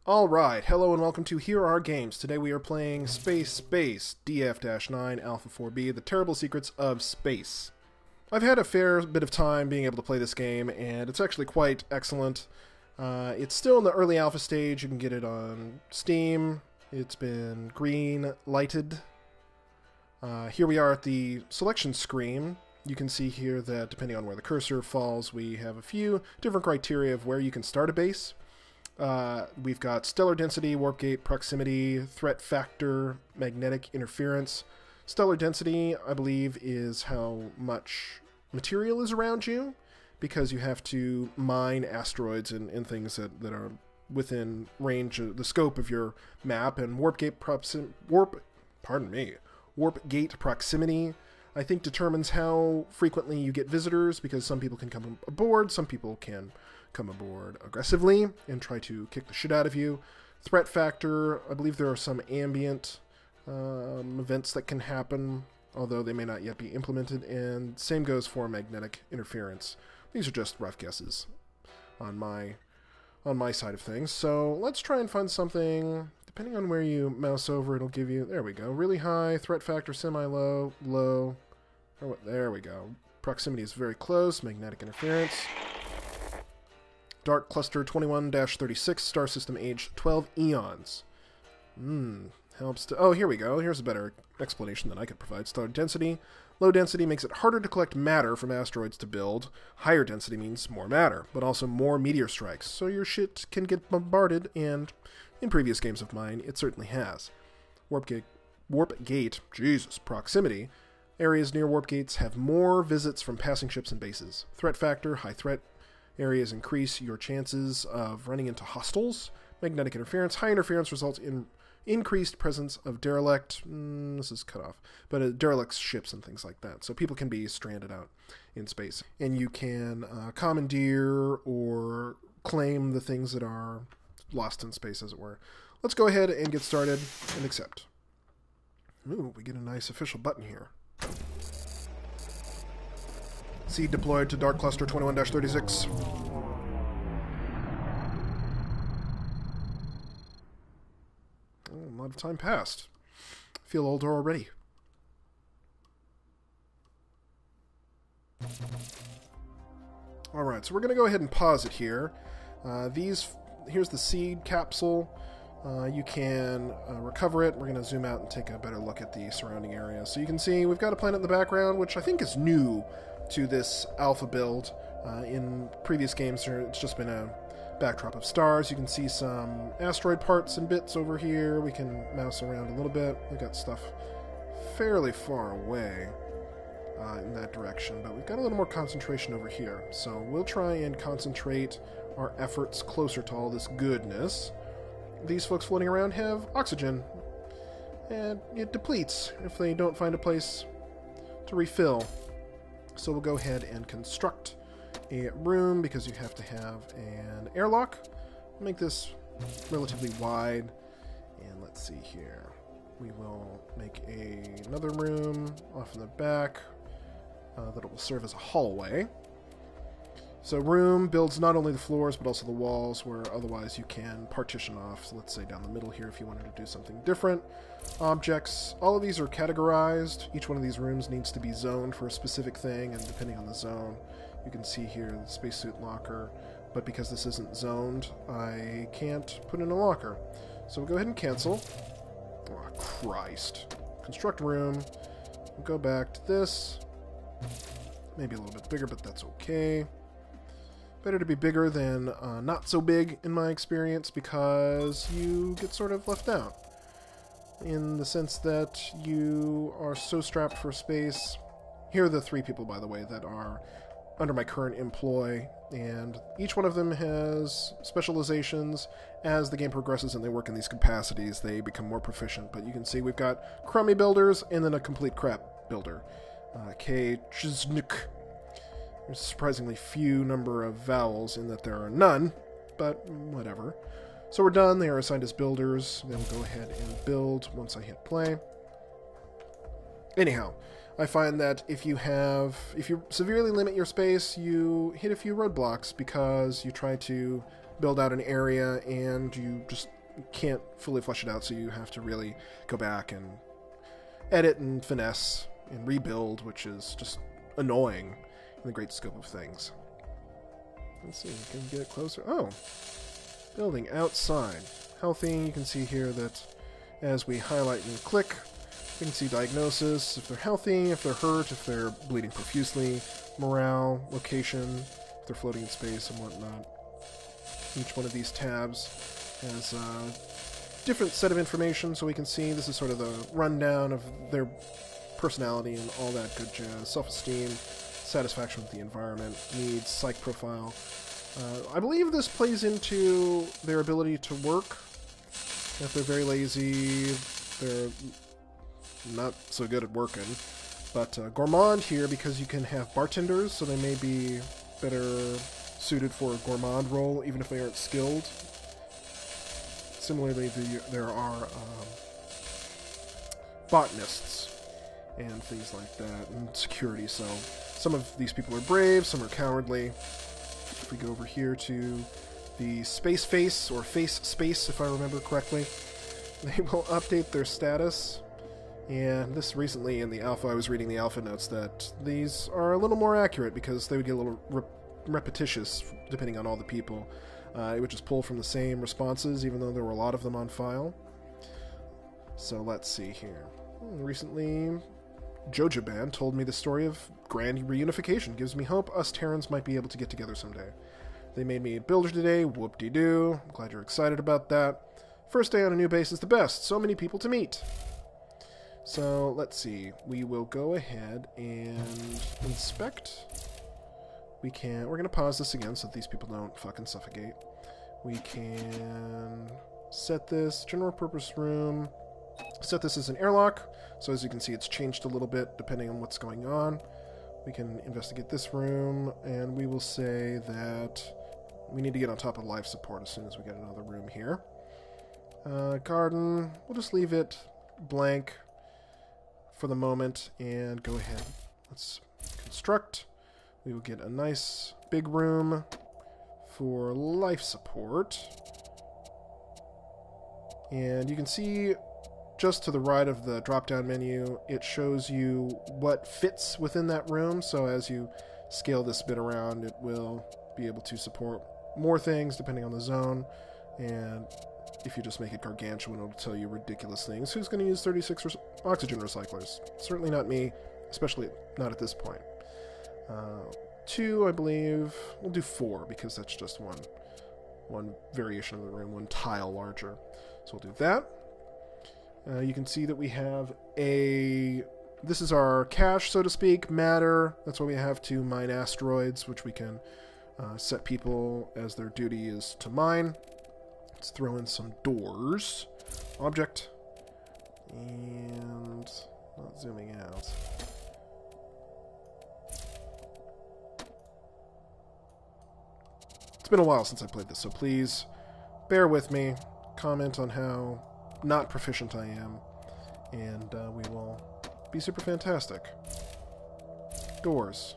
Alright, hello and welcome to Here Are Games. Today we are playing Spacebase DF-9 Alpha 4B, The Terrible Secrets of Space. I've had a fair bit of time being able to play this game, and it's actually quite excellent. It's still in the early alpha stage. You can get it on Steam. It's been green lighted. Here we are at the selection screen. You can see here that depending on where the cursor falls, we have a few different criteria of where you can start a base. We've got stellar density, warp gate, proximity, threat factor, magnetic interference. Stellar density, I believe, is how much material is around you, because you have to mine asteroids and things that are within range of the scope of your map. And warp gate proximity, I think, determines how frequently you get visitors, because some people can come aboard, some people can come aboard aggressively and try to kick the shit out of you. Threat factor, I believe there are some ambient events that can happen, although they may not yet be implemented, and same goes for magnetic interference. These are just rough guesses on my side of things. So let's try and find something. Depending on where you mouse over, it'll give you, there we go, really high, threat factor semi-low, low, there we go. Proximity is very close, magnetic interference. Dark Cluster 21-36, star system age 12 eons. Helps to... Oh, here we go. Here's a better explanation than I could provide. Stellar density. Low density makes it harder to collect matter from asteroids to build. Higher density means more matter, but also more meteor strikes, so your shit can get bombarded, and in previous games of mine, it certainly has. Warp gate, Jesus, proximity. Areas near warp gates have more visits from passing ships and bases. Threat factor, high threat areas increase your chances of running into hostiles. Magnetic interference. High interference results in increased presence of derelict. This is cut off. But derelict ships and things like that. So people can be stranded out in space. And you can commandeer or claim the things that are lost in space, as it were. Let's go ahead and get started and accept. Ooh, we get a nice official button here. Seed deployed to Dark Cluster 21-36. Oh, a lot of time passed. I feel older already. Alright, so we're going to go ahead and pause it here. Here's the seed capsule. You can recover it. We're going to zoom out and take a better look at the surrounding area. So you can see we've got a planet in the background, which I think is new to this alpha build. In previous games, it's just been a backdrop of stars. You can see some asteroid parts and bits over here. We can mouse around a little bit. We've got stuff fairly far away in that direction, but we've got a little more concentration over here. So we'll try and concentrate our efforts closer to all this goodness. These folks floating around have oxygen, and it depletes if they don't find a place to refill. So we'll go ahead and construct a room, because you have to have an airlock. Make this relatively wide, and let's see here. We will make another room off in the back that will serve as a hallway. So room builds not only the floors, but also the walls, where otherwise you can partition off. So let's say down the middle here if you wanted to do something different. Objects, all of these are categorized. Each one of these rooms needs to be zoned for a specific thing, and depending on the zone, you can see here the spacesuit locker. But because this isn't zoned, I can't put in a locker. So we'll go ahead and cancel. Oh, Christ. Construct room. We'll go back to this. Maybe a little bit bigger, but that's okay. Better to be bigger than not so big, in my experience, because you get sort of left out. In the sense that you are so strapped for space. Here are the 3 people, by the way, that are under my current employ, and each one of them has specializations. As the game progresses and they work in these capacities, they become more proficient. But you can see we've got crummy builders and then a complete crap builder. K-Chiznik. There's a surprisingly few number of vowels in that there are none, but whatever. So we're done. They are assigned as builders. Then we'll go ahead and build once I hit play. Anyhow, I find that if you severely limit your space, you hit a few roadblocks, because you try to build out an area and you just can't fully flesh it out, so you have to really go back and edit and finesse and rebuild, which is just annoying in the great scope of things. Let's see, we can get closer. Oh, building outside. Healthy. You can see here that as we highlight and click, we can see diagnosis, if they're healthy, if they're hurt, if they're bleeding profusely, morale, location, if they're floating in space and whatnot. Each one of these tabs has a different set of information, so we can see this is sort of the rundown of their personality and all that good jazz. Self-esteem, satisfaction with the environment, needs, psych profile. I believe this plays into their ability to work. If they're very lazy, they're not so good at working. But gourmand here, because you can have bartenders, so they may be better suited for a gourmand role, even if they aren't skilled. Similarly, there are botanists and things like that, and security. So some of these people are brave, some are cowardly. If we go over here to the space face, or face space, if I remember correctly, they will update their status. And this recently in the alpha, I was reading the alpha notes that these are a little more accurate because they would get a little repetitious depending on all the people. It would just pull from the same responses, even though there were a lot of them on file. So let's see here. Recently, Jojaban told me the story of grand reunification. Gives me hope us Terrans might be able to get together someday. They made me a builder today. Whoop-de-doo. I'm glad you're excited about that. First day on a new base is the best. So many people to meet. So let's see. We will go ahead and inspect. We're going to pause this again so that these people don't fucking suffocate. We can set this general purpose room. Set this as an airlock. So as you can see, it's changed a little bit depending on what's going on. We can investigate this room, and we will say that we need to get on top of life support as soon as we get another room here. Garden, we'll just leave it blank for the moment and go ahead. Let's construct. We will get a nice big room for life support. And you can see just to the right of the drop-down menu, it shows you what fits within that room. So as you scale this bit around, it will be able to support more things depending on the zone. And if you just make it gargantuan, it'll tell you ridiculous things. Who's going to use 36 oxygen recyclers? Certainly not me, especially not at this point. 2, I believe. We'll do 4 because that's just one variation of the room, one tile larger. So we'll do that. You can see that we have this is our cache, so to speak, matter. That's why we have to mine asteroids, which we can set people as their duty is to mine. Let's throw in some doors. Object. And not zooming out. It's been a while since I played this, so please bear with me. Comment on how not proficient I am, and we will be super fantastic. Doors.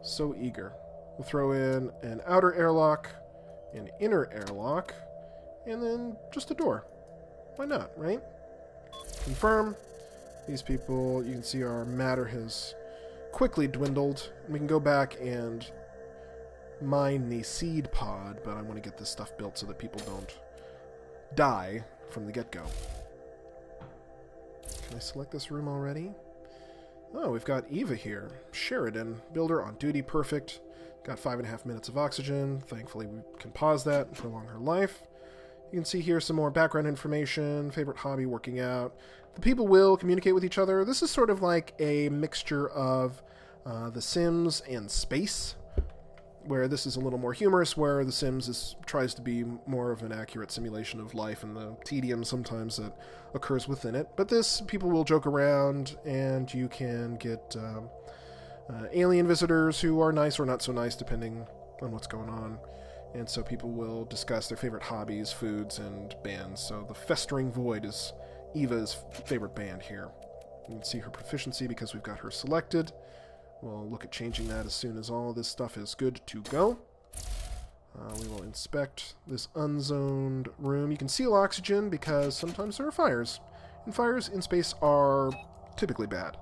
So eager. We'll throw in an outer airlock, an inner airlock, and then just a door. Why not, right? Confirm. These people, you can see our matter has quickly dwindled. We can go back and mine the seed pod, but I want to get this stuff built so that people don't die from the get-go. Can I select this room already? Oh, we've got Eva here. Sheridan, builder on duty, perfect. Got 5.5 minutes of oxygen. Thankfully, we can pause that and prolong her life. You can see here some more background information, favorite hobby, working out. The people will communicate with each other. This is sort of like a mixture of The Sims and Space, where this is a little more humorous, where The Sims tries to be more of an accurate simulation of life and the tedium sometimes that occurs within it. But this, people will joke around, and you can get alien visitors who are nice or not so nice, depending on what's going on. And so people will discuss their favorite hobbies, foods, and bands. So the Festering Void is Eva's favorite band here. You can see her proficiency because we've got her selected. We'll look at changing that as soon as all of this stuff is good to go. We will inspect this unzoned room. You can seal oxygen because sometimes there are fires. And fires in space are typically bad.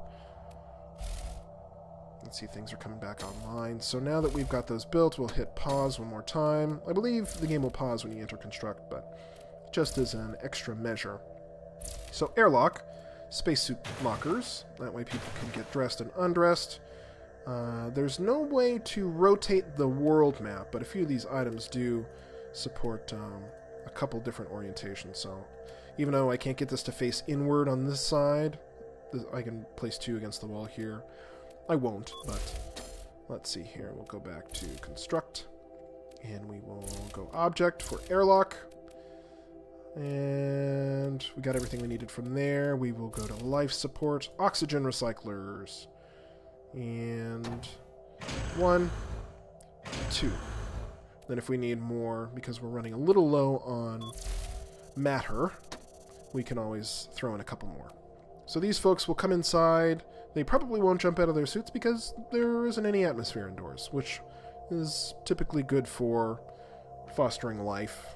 Let's see, things are coming back online. So now that we've got those built, we'll hit pause one more time. I believe the game will pause when you enter construct, but just as an extra measure. So airlock, spacesuit lockers. That way people can get dressed and undressed. There's no way to rotate the world map, but a few of these items do support a couple different orientations. So even though I can't get this to face inward on this side, I can place two against the wall here. I won't, but let's see here. We'll go back to construct, and we will go object for airlock. And we got everything we needed from there. We will go to life support, oxygen recyclers. And 1, 2. Then if we need more, because we're running a little low on matter, we can always throw in a couple more. So these folks will come inside. They probably won't jump out of their suits because there isn't any atmosphere indoors, which is typically good for fostering life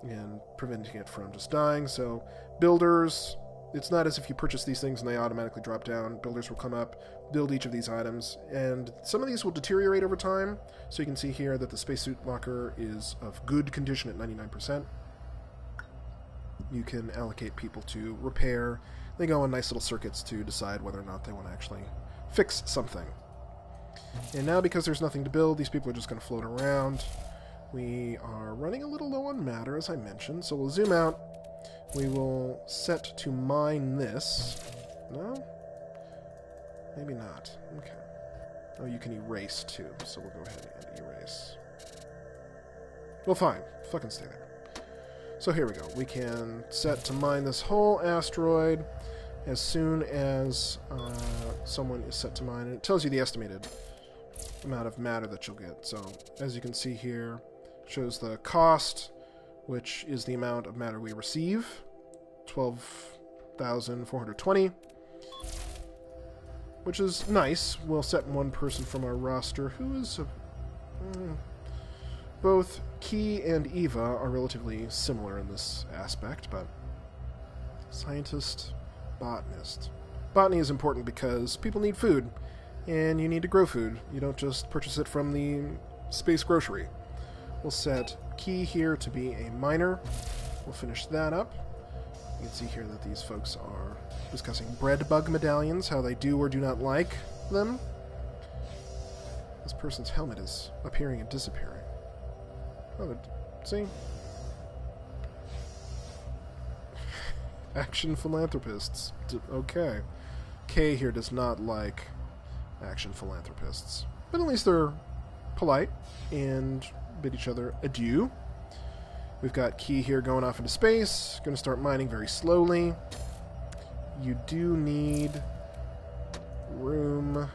and preventing it from just dying. So builders, it's not as if you purchase these things and they automatically drop down. Builders will come up, build each of these items, and some of these will deteriorate over time. So you can see here that the spacesuit locker is of good condition at 99%. You can allocate people to repair. They go on nice little circuits to decide whether or not they want to actually fix something. And now, because there's nothing to build, these people are just going to float around. We are running a little low on matter, as I mentioned, so we'll zoom out. We will set to mine this. No? Maybe not. Okay. Oh, you can erase too, so we'll go ahead and erase. Well, fine. Fucking stay there. So here we go. We can set to mine this whole asteroid as soon as someone is set to mine, and it tells you the estimated amount of matter that you'll get. So, as you can see here, it shows the cost, which is the amount of matter we receive, 12,420, which is nice. We'll set one person from our roster who is both Key and Eva are relatively similar in this aspect, but scientist, botanist. Botany is important because people need food, and you need to grow food. You don't just purchase it from the space grocery. We'll set Key here to be a miner. We'll finish that up. You can see here that these folks are discussing bread bug medallions, how they do or do not like them. This person's helmet is appearing and disappearing. Oh, see? Action philanthropists. Okay. K here does not like action philanthropists. But at least they're polite and bid each other adieu. We've got Key here going off into space. Going to start mining very slowly. You do need room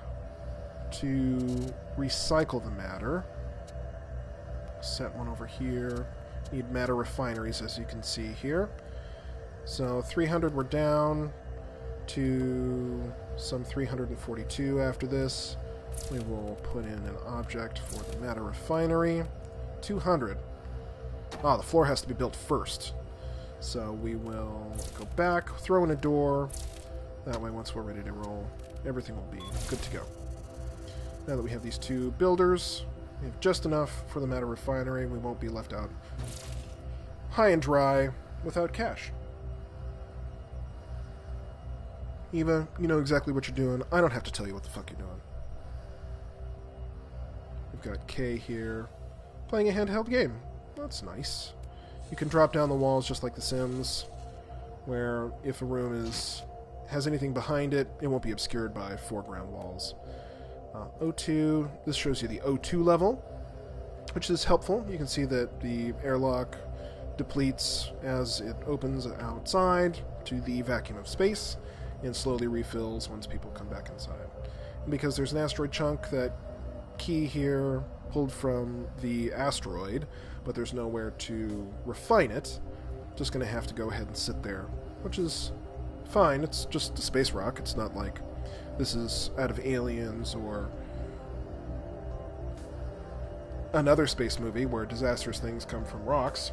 to recycle the matter. Set one over here. Need matter refineries, as you can see here. So 300 we're down to some 342 after this. We will put in an object for the matter refinery. 200. Ah, the floor has to be built first. So we will go back, throw in a door. That way, once we're ready to roll, everything will be good to go. Now that we have these two builders, we have just enough for the matter refinery. We won't be left out high and dry without cash. Eva, you know exactly what you're doing. I don't have to tell you what the fuck you're doing. We've got Kay here playing a handheld game. That's nice. You can drop down the walls just like The Sims, where if a room has anything behind it, it won't be obscured by foreground walls. O2, this shows you the O2 level, which is helpful. You can see that the airlock depletes as it opens outside to the vacuum of space and slowly refills once people come back inside. And because there's an asteroid chunk that Key here pulled from the asteroid, but there's nowhere to refine it, just going to have to go ahead and sit there, which is fine. It's just a space rock. It's not like this is out of Aliens or another space movie where disastrous things come from rocks.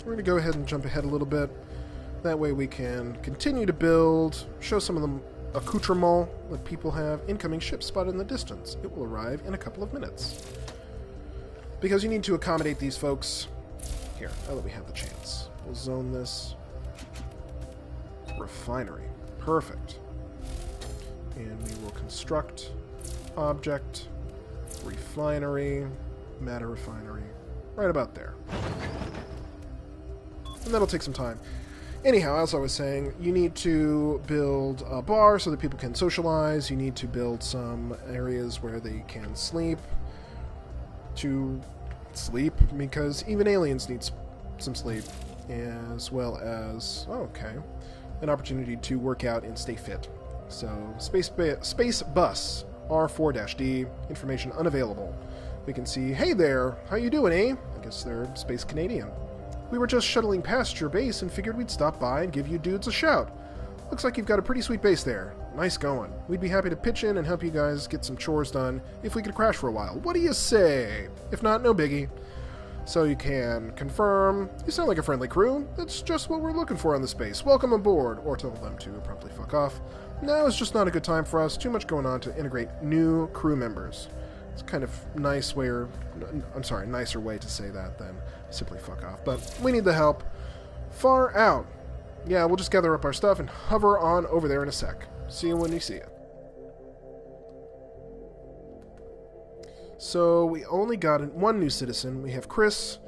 We're going to go ahead and jump ahead a little bit. That way we can continue to build, show some of the accoutrements that people have. Incoming ship spotted in the distance. It will arrive in a couple of minutes. Because you need to accommodate these folks. Here, now that we have the chance. We'll zone this. Refinery. Perfect. And we will construct object, refinery, matter refinery. Right about there. And that'll take some time. Anyhow, as I was saying, you need to build a bar so that people can socialize. You need to build some areas where they can sleep. Because even aliens need some sleep, as well as, an opportunity to work out and stay fit. So, Space Bus R4-D, information unavailable. We can see, hey there, how you doing, eh? I guess they're Space Canadian. We were just shuttling past your base and figured we'd stop by and give you dudes a shout. Looks like you've got a pretty sweet base there. Nice going. We'd be happy to pitch in and help you guys get some chores done if we could crash for a while. What do you say? If not, no biggie. So you can confirm. You sound like a friendly crew. That's just what we're looking for on the space. Welcome aboard. Or tell them to promptly fuck off. Now it's just not a good time for us. Too much going on to integrate new crew members. It's kind of nicer way to say that than simply fuck off. But we need the help. Far out. Yeah, we'll just gather up our stuff and hover on over there in a sec. See you when you see it. So we only got one new citizen. We have Chris,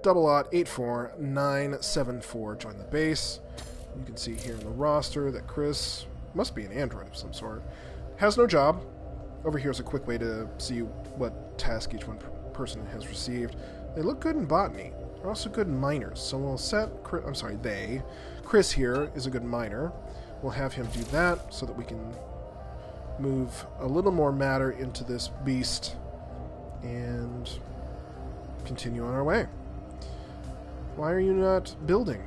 84974 join the base. You can see here in the roster that Chris must be an android of some sort. Has no job. Over here is a quick way to see what task each one person has received. They look good in botany. They're also good in miners. So we'll set Chris here is a good miner. We'll have him do that so that we can move a little more matter into this beast and continue on our way. Why are you not building?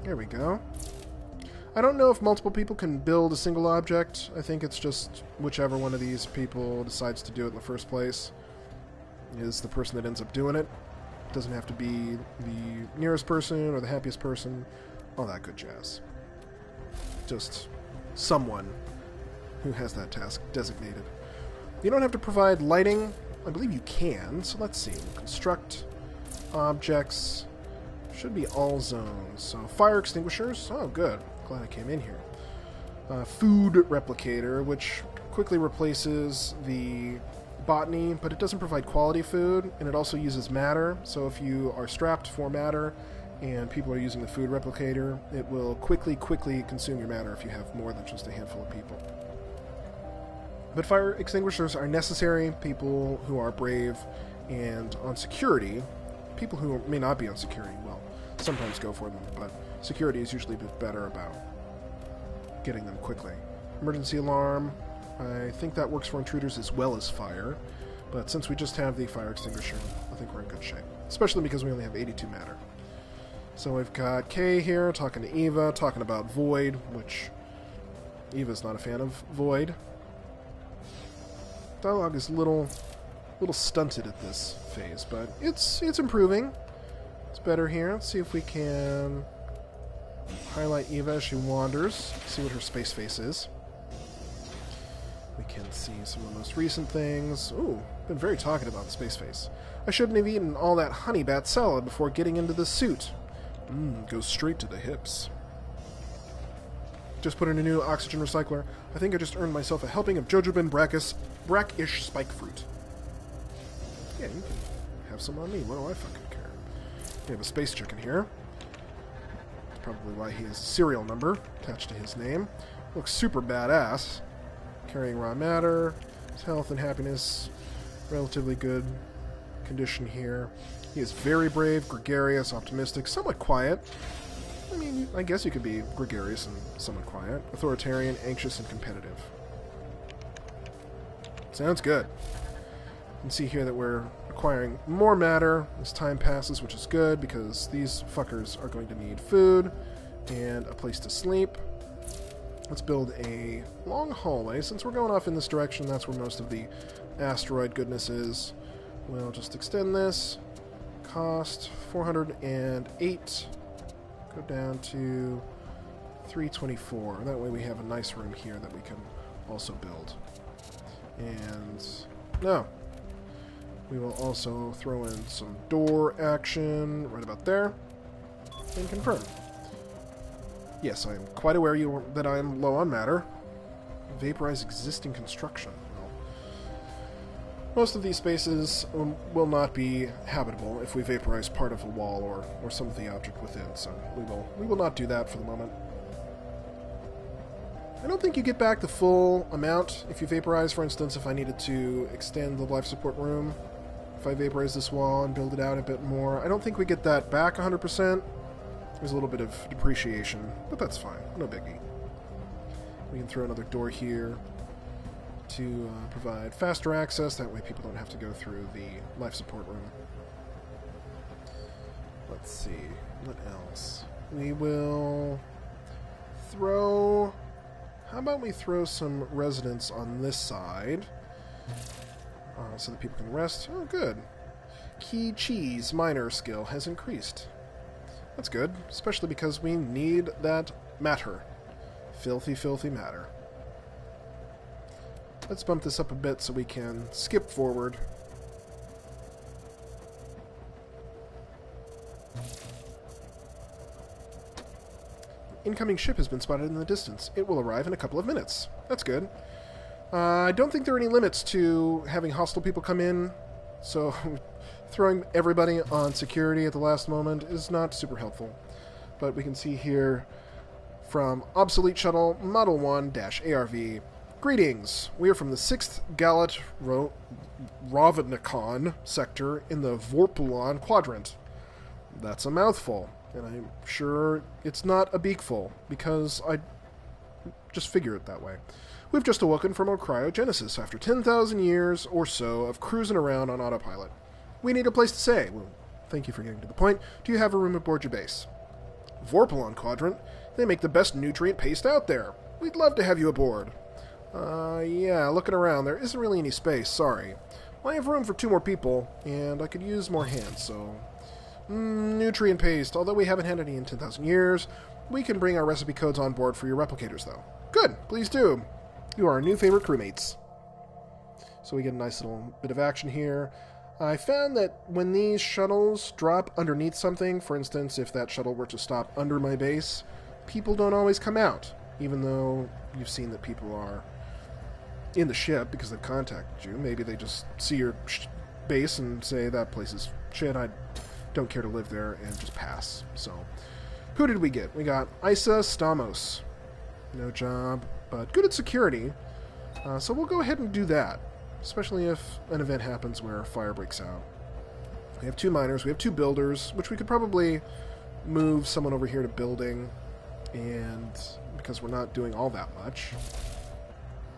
There we go. I don't know if multiple people can build a single object. I think it's just whichever one of these people decides to do it in the first place is the person that ends up doing it. It doesn't have to be the nearest person or the happiest person. All that good jazz. Just someone who has that task designated. You don't have to provide lighting. I believe you can. So let's see. Construct objects. Should be all zones. So fire extinguishers. Oh, good. Glad I came in here. Food replicator, which quickly replaces the botany, but it doesn't provide quality food, and it also uses matter. So if you are strapped for matter and people are using the food replicator, it will quickly consume your matter if you have more than just a handful of people. But fire extinguishers are necessary. People who are brave and on security, people who may not be on security, well, sometimes go for them, but security is usually a bit better about getting them quickly. Emergency alarm. I think that works for intruders as well as fire, but since we just have the fire extinguisher, I think we're in good shape. Especially because we only have 82 matter. So we've got Kay here talking to Eva, talking about Void, which Eva's not a fan of Void. Dialogue is a little stunted at this phase, but it's improving. It's better here. Let's see if we can highlight Eva as she wanders, see what her space face is. We can see some of the most recent things. Ooh, been very talkative about the space face. I shouldn't have eaten all that honey bat salad before getting into the suit. Goes straight to the hips. Just put in a new oxygen recycler. I think I just earned myself a helping of Jojobin brackish spike fruit. Yeah, you can have some on me. What do I fucking care? We have a space chicken here. That's probably why he has a serial number attached to his name. Looks super badass. Carrying raw matter. His health and happiness. Relatively good condition here. He is very brave, gregarious, optimistic, somewhat quiet. I mean, I guess you could be gregarious and somewhat quiet. Authoritarian, anxious, and competitive. Sounds good. You can see here that we're acquiring more matter as time passes, which is good because these fuckers are going to need food and a place to sleep. Let's build a long hallway. Since we're going off in this direction, that's where most of the asteroid goodness is. We'll just extend this. Cost 408. Go down to 324. That way we have a nice room here that we can also build. And no. We will also throw in some door action right about there. And confirm. Yes, I am quite aware that I am low on matter. Vaporize existing construction. Well, most of these spaces will not be habitable if we vaporize part of a wall or some of the object within, so we will not do that for the moment. I don't think you get back the full amount if you vaporize. For instance, if I needed to extend the life support room, if I vaporize this wall and build it out a bit more, I don't think we get that back 100%. There's a little bit of depreciation, but that's fine. No biggie. We can throw another door here to provide faster access. That way people don't have to go through the life support room. Let's see. What else? We will throw... How about we throw some residents on this side so that people can rest? Oh, good. Key cheese miner skill has increased. That's good, especially because we need that matter. Filthy, filthy matter. Let's bump this up a bit so we can skip forward. Incoming ship has been spotted in the distance. It will arrive in a couple of minutes. That's good. I don't think there are any limits to having hostile people come in, so throwing everybody on security at the last moment is not super helpful. But we can see here from Obsolete Shuttle Model 1-ARV. Greetings! We are from the 6th Galat Rovnicon sector in the Vorpulon Quadrant. That's a mouthful, and I'm sure it's not a beakful, because I just figure it that way. We've just awoken from our cryogenesis after 10,000 years or so of cruising around on autopilot. We need a place to stay. Well, thank you for getting to the point. Do you have a room aboard your base? Vorpulon Quadrant. They make the best nutrient paste out there. We'd love to have you aboard. Yeah, looking around, there isn't really any space, sorry. Well, I have room for 2 more people, and I could use more hands, so... nutrient paste. Although we haven't had any in 10,000 years, we can bring our recipe codes on board for your replicators, though. Good, please do. You are our new favorite crewmates. So we get a nice little bit of action here. I found that when these shuttles drop underneath something, for instance, if that shuttle were to stop under my base, people don't always come out, even though you've seen that people are in the ship because they've contacted you. Maybe they just see your base and say, that place is shit, I don't care to live there, and just pass. So, who did we get? We got Isa Stamos. No job, but good at security. So we'll go ahead and do that, especially if an event happens where fire breaks out. We have 2 miners, we have 2 builders, which we could probably move someone over here to building, and because we're not doing all that much.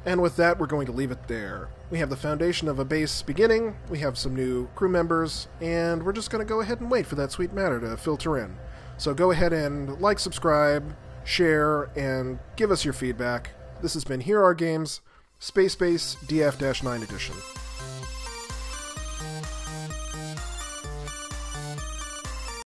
And with that, we're going to leave it there. We have the foundation of a base beginning, we have some new crew members, and we're just going to go ahead and wait for that sweet matter to filter in. So go ahead and like, subscribe, share, and give us your feedback. This has been Here Are Games, Spacebase DF-9 edition.